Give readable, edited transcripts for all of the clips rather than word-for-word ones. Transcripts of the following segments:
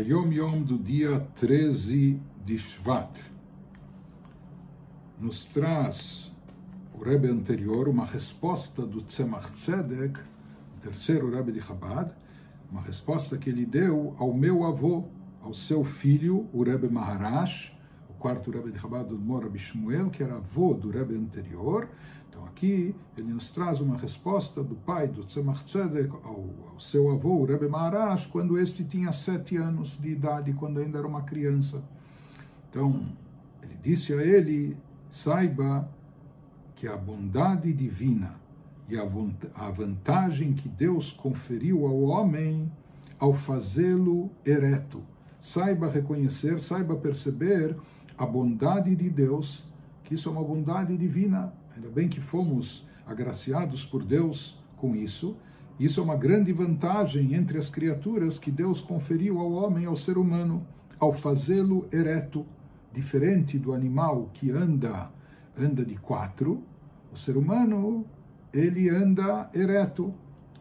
Yom Yom do dia 13 de Shvat nos traz o Rebbe anterior uma resposta do Tzemach Tzedek, o terceiro Rebbe de Chabad, uma resposta que ele deu ao meu avô, ao seu filho, o Rebbe Maharash, o quarto Rebbe de Chabad do Rabbi Shmuel, que era avô do Rebbe anterior. Então aqui ele nos traz uma resposta do pai do Tzemach Tzedek ao seu avô, o Rebbe Maharash, quando este tinha 7 anos de idade, quando ainda era uma criança. Então ele disse a ele: saiba que a bondade divina e a vantagem que Deus conferiu ao homem ao fazê-lo ereto. Saiba reconhecer, saiba perceber a bondade de Deus, que isso é uma bondade divina. Ainda bem que fomos agraciados por Deus com isso. Isso é uma grande vantagem entre as criaturas que Deus conferiu ao homem, ao ser humano, ao fazê-lo ereto. Diferente do animal que anda de 4, o ser humano, ele anda ereto.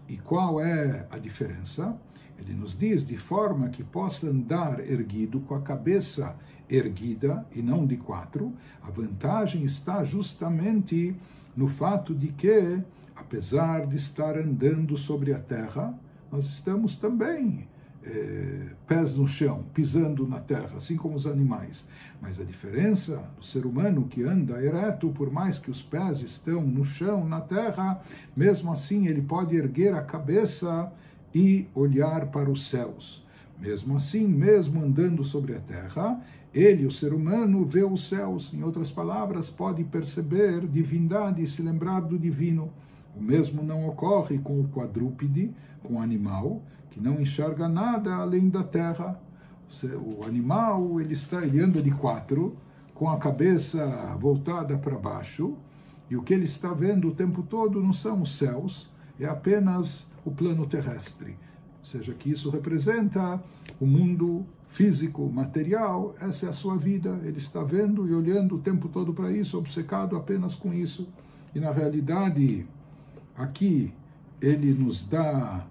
E qual é a diferença? Ele nos diz, de forma que possa andar erguido, com a cabeça erguida e não de 4, a vantagem está justamente no fato de que, apesar de estar andando sobre a terra, nós estamos também pés no chão, pisando na terra, assim como os animais. Mas a diferença do ser humano que anda ereto, por mais que os pés estão no chão, na terra, mesmo assim ele pode erguer a cabeça e olhar para os céus. Mesmo assim, mesmo andando sobre a terra, ele, o ser humano, vê os céus. Em outras palavras, pode perceber divindade e se lembrar do divino. O mesmo não ocorre com o quadrúpede, com o animal, que não enxerga nada além da terra. O animal, ele anda de 4, com a cabeça voltada para baixo, e o que ele está vendo o tempo todo não são os céus, é apenas o plano terrestre. Ou seja, que isso representa o mundo físico, material, essa é a sua vida. Ele está vendo e olhando o tempo todo para isso, obcecado apenas com isso. E na realidade, aqui ele nos dá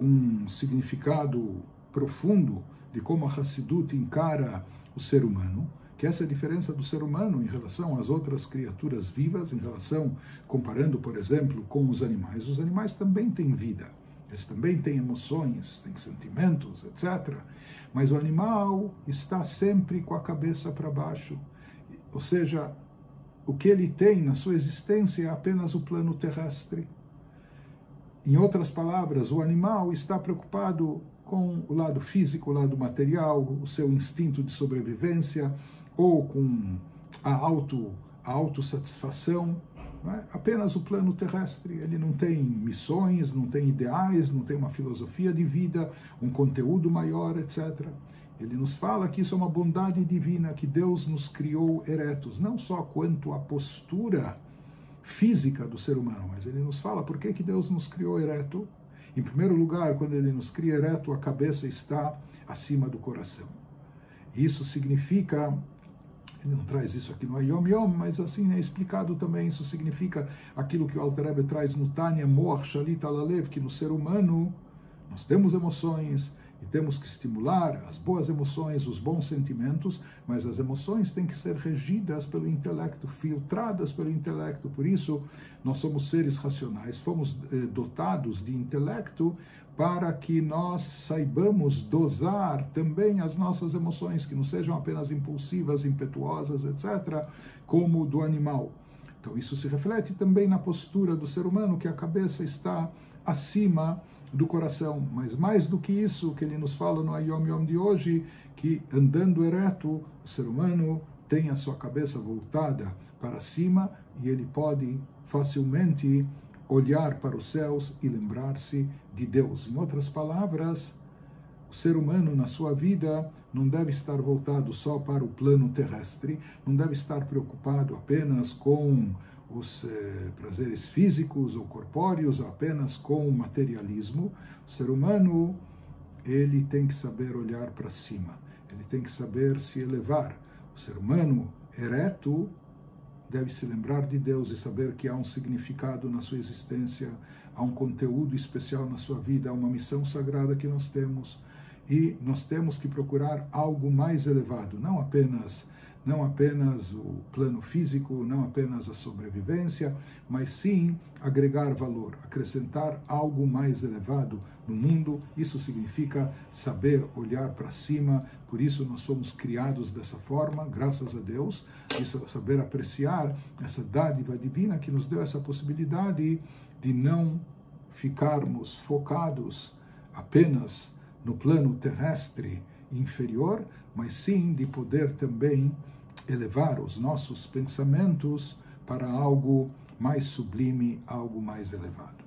um significado profundo de como a Hassidut encara o ser humano, que essa é a diferença do ser humano em relação às outras criaturas vivas, em relação, comparando, por exemplo, com os animais. Os animais também têm vida, eles também têm emoções, têm sentimentos, etc. Mas o animal está sempre com a cabeça para baixo, ou seja, o que ele tem na sua existência é apenas o plano terrestre. Em outras palavras, o animal está preocupado com o lado físico, o lado material, o seu instinto de sobrevivência, ou com a autossatisfação, não é? Apenas o plano terrestre. Ele não tem missões, não tem ideais, não tem uma filosofia de vida, um conteúdo maior, etc. Ele nos fala que isso é uma bondade divina, que Deus nos criou eretos, não só quanto à postura física do ser humano, mas ele nos fala por que Deus nos criou ereto. Em primeiro lugar, quando ele nos cria ereto, a cabeça está acima do coração. Isso significa, ele não traz isso aqui no Yom Yom, mas assim é explicado também, isso significa aquilo que o Alter Rebbe traz no Tanya, Moach Shalit Alalev, que no ser humano nós temos emoções, e temos que estimular as boas emoções, os bons sentimentos, mas as emoções têm que ser regidas pelo intelecto, filtradas pelo intelecto. Por isso, nós somos seres racionais, fomos dotados de intelecto para que nós saibamos dosar também as nossas emoções, que não sejam apenas impulsivas, impetuosas, etc., como do animal. Então, isso se reflete também na postura do ser humano, que a cabeça está acima do coração. Mas mais do que isso, o que ele nos fala no Yom Yom de hoje, que andando ereto, o ser humano tem a sua cabeça voltada para cima e ele pode facilmente olhar para os céus e lembrar-se de Deus. Em outras palavras, o ser humano na sua vida não deve estar voltado só para o plano terrestre, não deve estar preocupado apenas com os prazeres físicos ou corpóreos, ou apenas com o materialismo. O ser humano, ele tem que saber olhar para cima, ele tem que saber se elevar. O ser humano ereto deve se lembrar de Deus e saber que há um significado na sua existência, há um conteúdo especial na sua vida, há uma missão sagrada que nós temos. e nós temos que procurar algo mais elevado, não apenas o plano físico, não apenas a sobrevivência, mas sim agregar valor, acrescentar algo mais elevado no mundo. Isso significa saber olhar para cima, por isso nós somos criados dessa forma, graças a Deus. Isso é saber apreciar essa dádiva divina que nos deu essa possibilidade de não ficarmos focados apenas no plano terrestre inferior, mas sim de poder também elevar os nossos pensamentos para algo mais sublime, algo mais elevado.